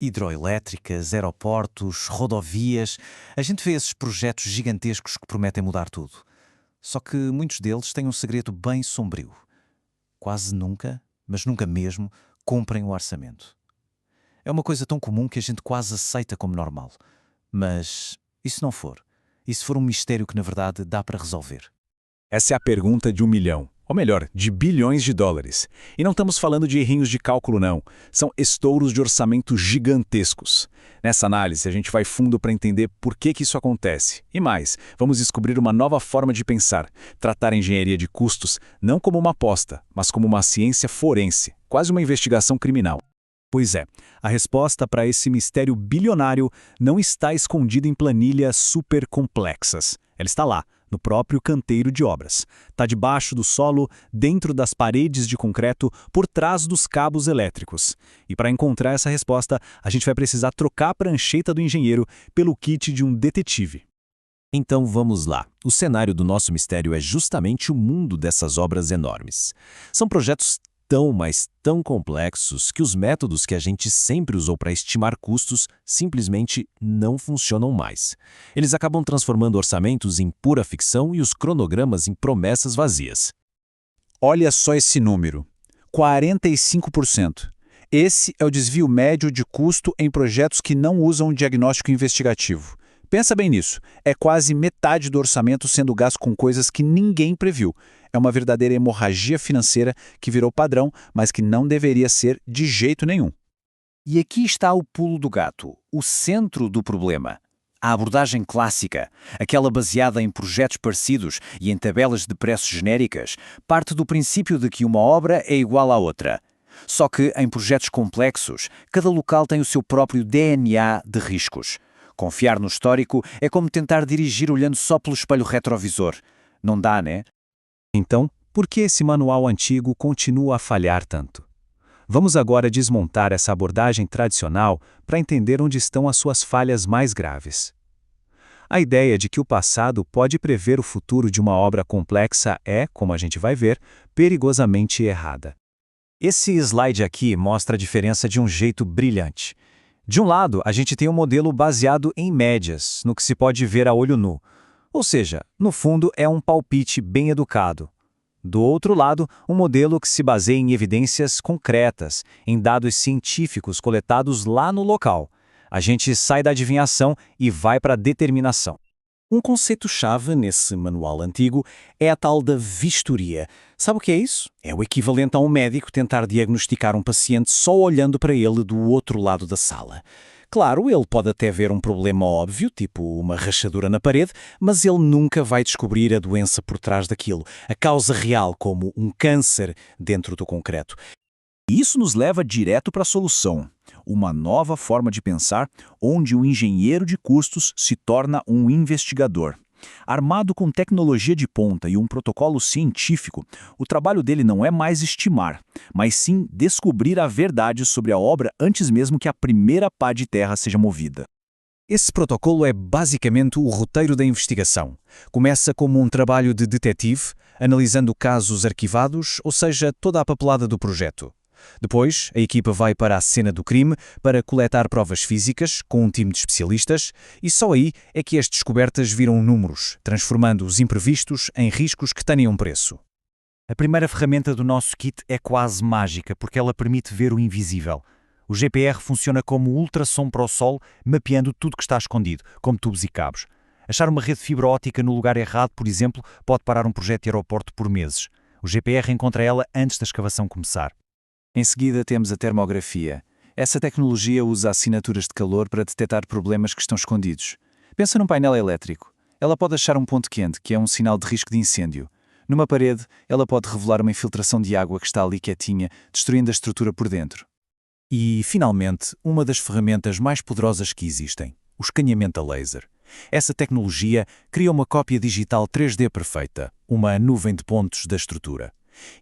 Hidroelétricas, aeroportos, rodovias. A gente vê esses projetos gigantescos que prometem mudar tudo. Só que muitos deles têm um segredo bem sombrio. Quase nunca, mas nunca mesmo, cumprem o orçamento. É uma coisa tão comum que a gente quase aceita como normal. Mas e se não for? E se for um mistério que na verdade dá para resolver? Essa é a pergunta de 1 milhão, ou melhor, de bilhões de dólares. E não estamos falando de errinhos de cálculo, não. São estouros de orçamento gigantescos. Nessa análise, a gente vai fundo para entender por que isso acontece. E mais, vamos descobrir uma nova forma de pensar, tratar a engenharia de custos não como uma aposta, mas como uma ciência forense, quase uma investigação criminal. Pois é, a resposta para esse mistério bilionário não está escondida em planilhas super complexas. Ela está lá, no próprio canteiro de obras. Está debaixo do solo, dentro das paredes de concreto, por trás dos cabos elétricos. E para encontrar essa resposta, a gente vai precisar trocar a prancheta do engenheiro pelo kit de um detetive. Então vamos lá. O cenário do nosso mistério é justamente o mundo dessas obras enormes. São projetos tão, mas tão complexos que os métodos que a gente sempre usou para estimar custos simplesmente não funcionam mais. Eles acabam transformando orçamentos em pura ficção e os cronogramas em promessas vazias. Olha só esse número: 45%. Esse é o desvio médio de custo em projetos que não usam diagnóstico investigativo. Pensa bem nisso, é quase metade do orçamento sendo gasto com coisas que ninguém previu. É uma verdadeira hemorragia financeira que virou padrão, mas que não deveria ser de jeito nenhum. E aqui está o pulo do gato, o centro do problema. A abordagem clássica, aquela baseada em projetos parecidos e em tabelas de preços genéricas, parte do princípio de que uma obra é igual à outra. Só que, em projetos complexos, cada local tem o seu próprio DNA de riscos. Confiar no histórico é como tentar dirigir olhando só pelo espelho retrovisor. Não dá, né? Então, por que esse manual antigo continua a falhar tanto? Vamos agora desmontar essa abordagem tradicional para entender onde estão as suas falhas mais graves. A ideia de que o passado pode prever o futuro de uma obra complexa é, como a gente vai ver, perigosamente errada. Esse slide aqui mostra a diferença de um jeito brilhante. De um lado, a gente tem um modelo baseado em médias, no que se pode ver a olho nu. Ou seja, no fundo é um palpite bem educado. Do outro lado, um modelo que se baseia em evidências concretas, em dados científicos coletados lá no local. A gente sai da adivinhação e vai para a determinação. Um conceito-chave nesse manual antigo é a tal da vistoria. Sabe o que é isso? É o equivalente a um médico tentar diagnosticar um paciente só olhando para ele do outro lado da sala. Claro, ele pode até ver um problema óbvio, tipo uma rachadura na parede, mas ele nunca vai descobrir a doença por trás daquilo, a causa real, como um câncer dentro do concreto. Isso nos leva direto para a solução, uma nova forma de pensar onde o engenheiro de custos se torna um investigador. Armado com tecnologia de ponta e um protocolo científico, o trabalho dele não é mais estimar, mas sim descobrir a verdade sobre a obra antes mesmo que a primeira pá de terra seja movida. Esse protocolo é basicamente o roteiro da investigação. Começa como um trabalho de detetive, analisando casos arquivados, ou seja, toda a papelada do projeto. Depois, a equipa vai para a cena do crime para coletar provas físicas com um time de especialistas e só aí é que as descobertas viram números, transformando os imprevistos em riscos que têm um preço. A primeira ferramenta do nosso kit é quase mágica porque ela permite ver o invisível. O GPR funciona como ultrassom para o sol, mapeando tudo que está escondido, como tubos e cabos. Achar uma rede de fibra óptica no lugar errado, por exemplo, pode parar um projeto de aeroporto por meses. O GPR encontra ela antes da escavação começar. Em seguida temos a termografia. Essa tecnologia usa assinaturas de calor para detectar problemas que estão escondidos. Pensa num painel elétrico. Ela pode achar um ponto quente, que é um sinal de risco de incêndio. Numa parede, ela pode revelar uma infiltração de água que está ali quietinha, destruindo a estrutura por dentro. E, finalmente, uma das ferramentas mais poderosas que existem, o escaneamento a laser. Essa tecnologia cria uma cópia digital 3D perfeita, uma nuvem de pontos da estrutura.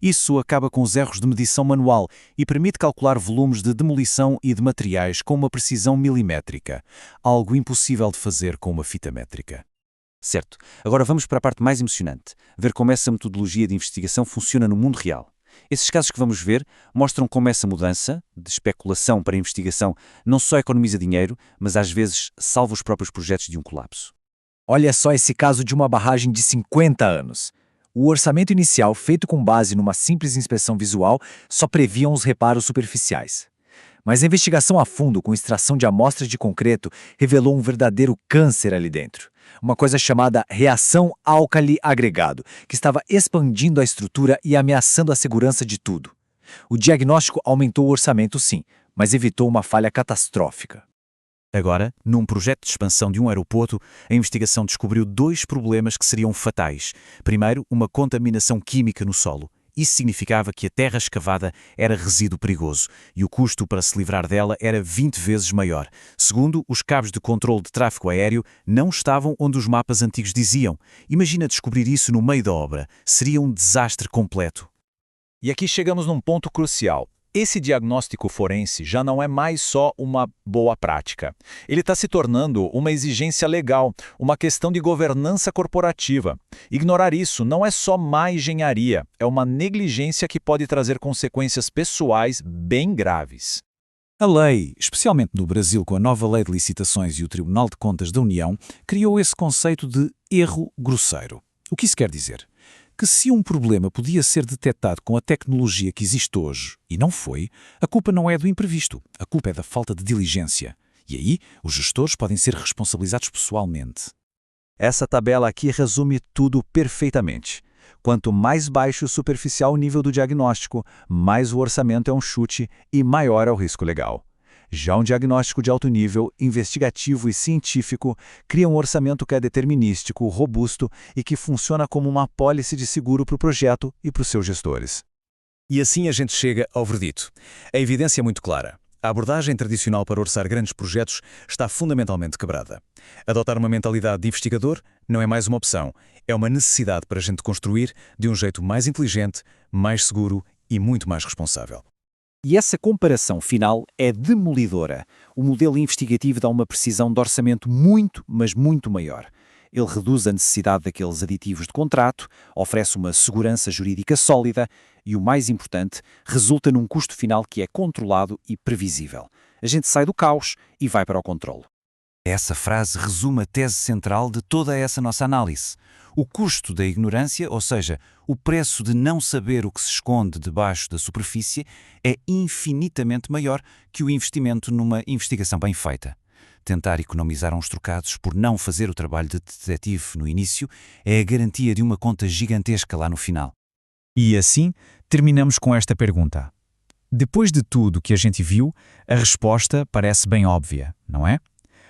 Isso acaba com os erros de medição manual e permite calcular volumes de demolição e de materiais com uma precisão milimétrica, algo impossível de fazer com uma fita métrica. Certo. Agora vamos para a parte mais emocionante, ver como essa metodologia de investigação funciona no mundo real. Esses casos que vamos ver mostram como essa mudança, de especulação para investigação, não só economiza dinheiro, mas às vezes salva os próprios projetos de um colapso. Olha só esse caso de uma barragem de 50 anos. O orçamento inicial, feito com base numa simples inspeção visual, só previa os reparos superficiais. Mas a investigação a fundo com extração de amostras de concreto revelou um verdadeiro câncer ali dentro. Uma coisa chamada reação álcali-agregado, que estava expandindo a estrutura e ameaçando a segurança de tudo. O diagnóstico aumentou o orçamento, sim, mas evitou uma falha catastrófica. Agora, num projeto de expansão de um aeroporto, a investigação descobriu 2 problemas que seriam fatais. Primeiro, uma contaminação química no solo. Isso significava que a terra escavada era resíduo perigoso e o custo para se livrar dela era 20 vezes maior. Segundo, os cabos de controle de tráfego aéreo não estavam onde os mapas antigos diziam. Imagina descobrir isso no meio da obra. Seria um desastre completo. E aqui chegamos num ponto crucial. Esse diagnóstico forense já não é mais só uma boa prática. Ele está se tornando uma exigência legal, uma questão de governança corporativa. Ignorar isso não é só má engenharia, é uma negligência que pode trazer consequências pessoais bem graves. A lei, especialmente no Brasil com a nova Lei de Licitações e o Tribunal de Contas da União, criou esse conceito de erro grosseiro. O que isso quer dizer? Que se um problema podia ser detectado com a tecnologia que existe hoje, e não foi, a culpa não é do imprevisto, a culpa é da falta de diligência. E aí, os gestores podem ser responsabilizados pessoalmente. Essa tabela aqui resume tudo perfeitamente. Quanto mais baixo e superficial o nível do diagnóstico, mais o orçamento é um chute e maior é o risco legal. Já um diagnóstico de alto nível, investigativo e científico, cria um orçamento que é determinístico, robusto e que funciona como uma apólice de seguro para o projeto e para os seus gestores. E assim a gente chega ao verdito. A evidência é muito clara. A abordagem tradicional para orçar grandes projetos está fundamentalmente quebrada. Adotar uma mentalidade de investigador não é mais uma opção, é uma necessidade para a gente construir de um jeito mais inteligente, mais seguro e muito mais responsável. E essa comparação final é demolidora. O modelo investigativo dá uma precisão de orçamento muito, mas muito maior. Ele reduz a necessidade daqueles aditivos de contrato, oferece uma segurança jurídica sólida e, o mais importante, resulta num custo final que é controlado e previsível. A gente sai do caos e vai para o controle. Essa frase resume a tese central de toda essa nossa análise. O custo da ignorância, ou seja, o preço de não saber o que se esconde debaixo da superfície, é infinitamente maior que o investimento numa investigação bem feita. Tentar economizar uns trocados por não fazer o trabalho de detetive no início é a garantia de uma conta gigantesca lá no final. E assim, terminamos com esta pergunta. Depois de tudo que a gente viu, a resposta parece bem óbvia, não é?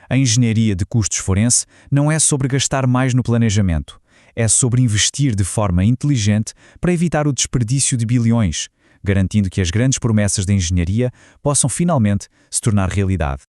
A engenharia de custos forense não é sobre gastar mais no planejamento, é sobre investir de forma inteligente para evitar o desperdício de bilhões, garantindo que as grandes promessas da engenharia possam finalmente se tornar realidade.